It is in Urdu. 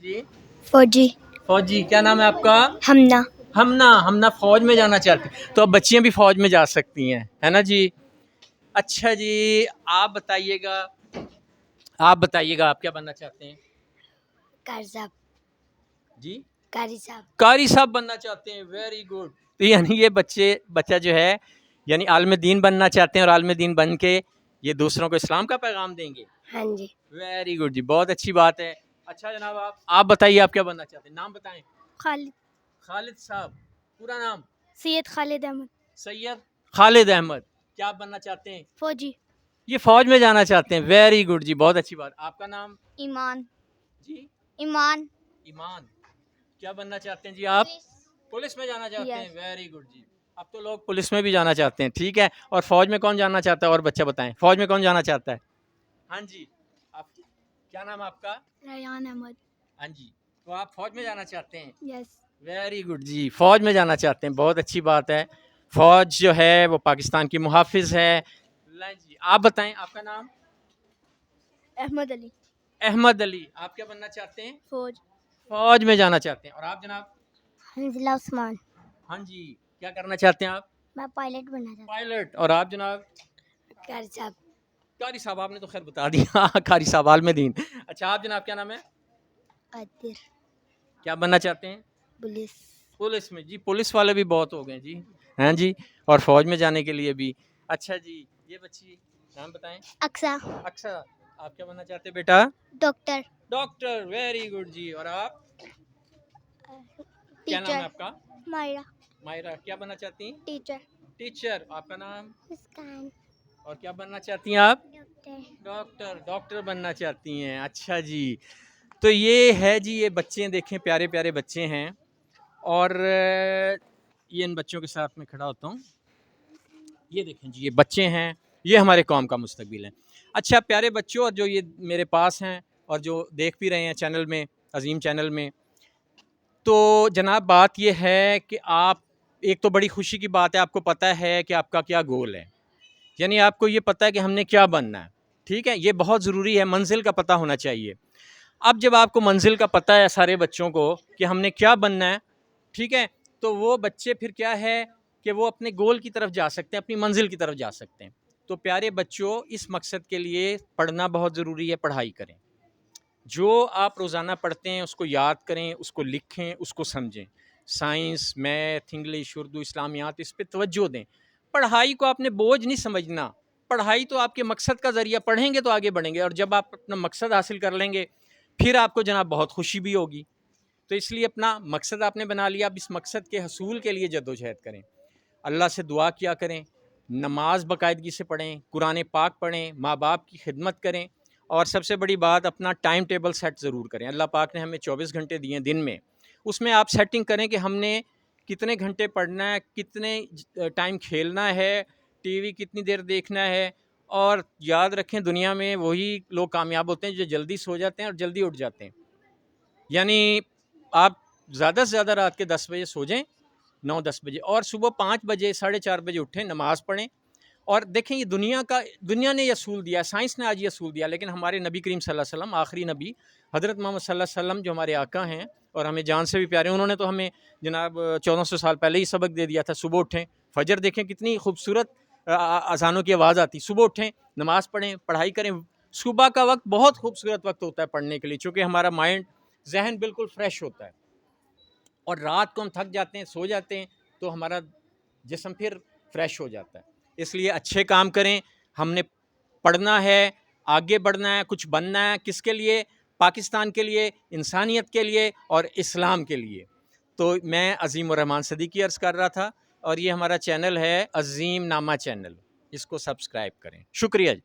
جی فوجی فوجی، کیا نام ہے آپ کا؟ ہمنا ہمنا فوج میں جانا چاہتی ہیں، تو اب بچیاں بھی فوج میں جا سکتی ہیں، ہے نا جی؟ اچھا جی، آپ بتائیے گا آپ کیا بننا چاہتے ہیں؟ قاری صاحب جی قاری صاحب قاری صاحب بننا چاہتے ہیں، ویری گڈ۔ تو یعنی یہ بچہ جو ہے یعنی عالم دین بننا چاہتے ہیں، اور عالم دین بن کے یہ دوسروں کو اسلام کا پیغام دیں گے۔ ہاں جی ویری گڈ جی، بہت اچھی بات ہے۔ اچھا جناب، آپ بتائیے آپ کیا بننا چاہتے ہیں، نام بتائیں۔ خالد خالد صاحب، پورا نام؟ سید خالد احمد سید خالد احمد۔ کیا بننا چاہتے ہیں؟ فوجی یہ فوج میں جانا چاہتے ہیں، ویری گڈ جی، بہت اچھی بات۔ آپ کا نام؟ ایمان جی ایمان ایمان۔ کیا بننا چاہتے ہیں جی آپ؟ پولیس میں جانا چاہتے ہیں، ویری گڈ جی۔ اب تو لوگ پولیس میں بھی جانا چاہتے ہیں، ٹھیک ہے۔ اور فوج میں کون جانا چاہتا ہے؟ اور بچہ بتائیں، فوج میں کون جانا چاہتا ہے؟ ہاں جی، آپ کیا نام ہے آپ کا؟ ریان احمد ہاں جی، تو آپ فوج میں جانا چاہتے ہیں، یس ویری گڈ جی، فوج میں جانا چاہتے ہیں، بہت اچھی بات ہے۔ فوج جو ہے وہ پاکستان کی محافظ ہے۔ جی آپ بتائیں آپ کا نام؟ احمد علی احمد علی۔ آپ کیا بننا چاہتے ہیں؟ فوج فوج میں جانا چاہتے ہیں، اور آپ جناب؟ حنزلہ عثمان ہاں جی، کیا کرنا چاہتے ہیں آپ؟ میں پائلٹ بننا چاہتا پائلٹ۔ اور آپ جناب؟ ہوں قاری صاحب قاری صاحب، آپ نے تو خیر بتا دیا قاری صاحب عالم دین۔ اچھا، آپ جناب کیا نام ہے؟ قادر کیا بننا چاہتے ہیں؟ پولیس پولیس میں؟ جی پولیس والے بھی بہت ہو گئے جی، ہیں جی، اور فوج میں جانے کے لیے بھی۔ اچھا جی، یہ بچی نام بتائیں۔ اقصا اکثر، آپ کیا بننا چاہتے ہیں بیٹا؟ ڈاکٹر ڈاکٹر، ویری گڈ جی۔ اور آپ؟ کیا نام ہے آپ کا؟ مائرہ مائرہ۔ کیا بننا چاہتی ہیں؟ Teacher teacher. آپ کا نام؟ مسکان اور کیا بننا چاہتی ہیں آپ؟ ڈاکٹر ڈاکٹر بننا چاہتی ہیں، اچھا جی۔ تو یہ ہے جی، یہ بچے دیکھیں، پیارے پیارے بچے ہیں، اور یہ ان بچوں کے ساتھ میں کھڑا ہوتا ہوں۔ یہ دیکھیں جی، یہ بچے ہیں، یہ ہمارے قوم کا مستقبل ہے۔ اچھا پیارے بچوں، اور جو یہ میرے پاس ہیں اور جو دیکھ بھی رہے ہیں چینل میں، عظیم چینل میں، تو جناب بات یہ ہے کہ آپ، ایک تو بڑی خوشی کی بات ہے، آپ کو پتہ ہے کہ آپ کا کیا گول ہے، یعنی آپ کو یہ پتہ ہے کہ ہم نے کیا بننا ہے، ٹھیک ہے۔ یہ بہت ضروری ہے، منزل کا پتہ ہونا چاہیے۔ اب جب آپ کو منزل کا پتہ ہے سارے بچوں کو کہ ہم نے کیا بننا ہے، ٹھیک ہے، تو وہ بچے پھر کیا ہے کہ وہ اپنے گول کی طرف جا سکتے ہیں، اپنی منزل کی طرف جا سکتے ہیں۔ تو پیارے بچوں، اس مقصد کے لیے پڑھنا بہت ضروری ہے، پڑھائی کریں۔ جو آپ روزانہ پڑھتے ہیں اس کو یاد کریں، اس کو لکھیں، اس کو سمجھیں۔ سائنس، میتھ، انگلش، اردو، اسلامیات، اس پہ توجہ دیں۔ پڑھائی کو آپ نے بوجھ نہیں سمجھنا، پڑھائی تو آپ کے مقصد کا ذریعہ، پڑھیں گے تو آگے بڑھیں گے، اور جب آپ اپنا مقصد حاصل کر لیں گے پھر آپ کو جناب بہت خوشی بھی ہوگی۔ تو اس لیے اپنا مقصد آپ نے بنا لیا، اب اس مقصد کے حصول کے لیے جدوجہد کریں، اللہ سے دعا کیا کریں، نماز باقاعدگی سے پڑھیں، قرآن پاک پڑھیں، ماں باپ کی خدمت کریں، اور سب سے بڑی بات اپنا ٹائم ٹیبل سیٹ ضرور کریں۔ اللہ پاک نے ہمیں 24 گھنٹے دیے ہیں دن میں، اس میں آپ سیٹنگ کریں کہ ہم نے کتنے گھنٹے پڑھنا ہے، کتنے ٹائم کھیلنا ہے، ٹی وی کتنی دیر دیکھنا ہے۔ اور یاد رکھیں، دنیا میں وہی لوگ کامیاب ہوتے ہیں جو جلدی سو جاتے ہیں اور جلدی اٹھ جاتے ہیں۔ یعنی آپ زیادہ سے زیادہ رات کے 10 بجے سو جائیں، 9-10 بجے، اور صبح 5 بجے 4:30 بجے اٹھیں، نماز پڑھیں۔ اور دیکھیں، یہ دنیا نے یہ اصول دیا، سائنس نے آج یہ اصول دیا، لیکن ہمارے نبی کریم صلی اللہ علیہ وسلم، آخری نبی حضرت محمد صلی اللہ علیہ وسلم جو ہمارے آقا ہیں اور ہمیں جان سے بھی پیارے، انہوں نے تو ہمیں جناب 1400 سال پہلے ہی سبق دے دیا تھا، صبح اٹھیں، فجر دیکھیں کتنی خوبصورت اذانوں کی آواز آتی، صبح اٹھیں، نماز پڑھیں، پڑھائی کریں۔ صبح کا وقت بہت خوبصورت وقت ہوتا ہے پڑھنے کے لیے، چونکہ ہمارا مائنڈ، ذہن بالکل فریش ہوتا ہے، اور رات کو ہم تھک جاتے ہیں، سو جاتے ہیں، تو ہمارا جسم پھر فریش ہو جاتا ہے۔ اس لیے اچھے کام کریں، ہم نے پڑھنا ہے، آگے بڑھنا ہے، کچھ بننا ہے، کس کے لیے؟ پاکستان کے لیے، انسانیت کے لیے، اور اسلام کے لیے۔ تو میں عظیم الرحمان صدیقی عرض کر رہا تھا، اور یہ ہمارا چینل ہے عظیم نامہ چینل، اس کو سبسکرائب کریں، شکریہ جی۔